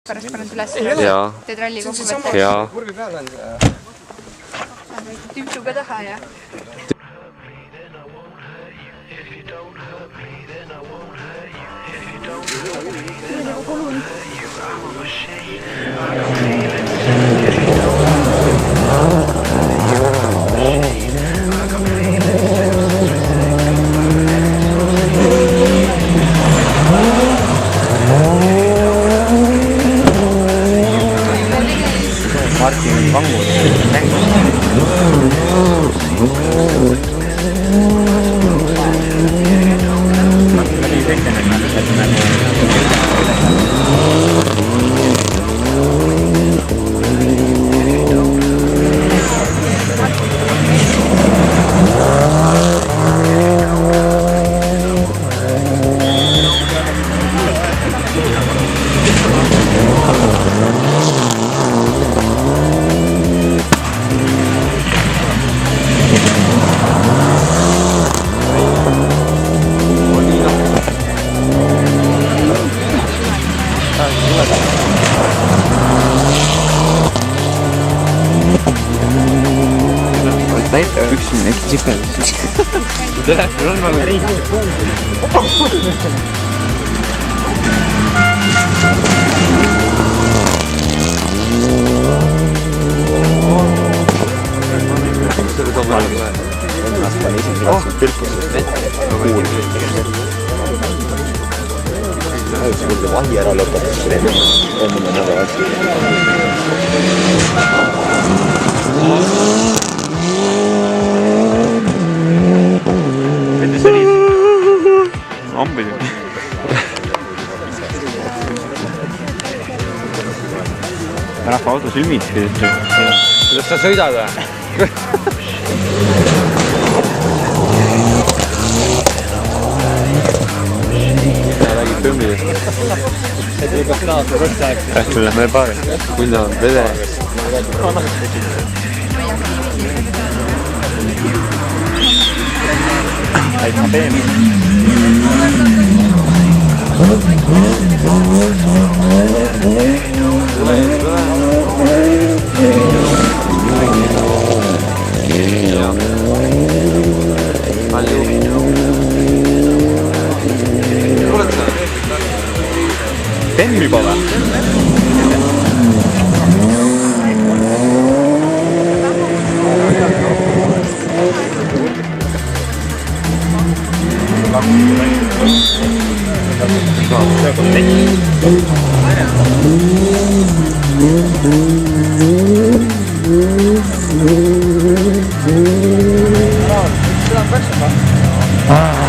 pärast panen üles. Teed ralli kokkuvõtte. Jaa. Tüpsuga taha ja. Martin Vangu näita üks äkki tsipendus. Sul on väga riik. Kui vahi ära lõpetas, on minu nädal asi. Mida sa olid? Ambid. Rahva autos ümid. Kuidas sa sõidad või? Räägib tõmbidest. Ähtul lähme paari. Kunna on vede. Aitma teeme. Teeme juba või? Ah.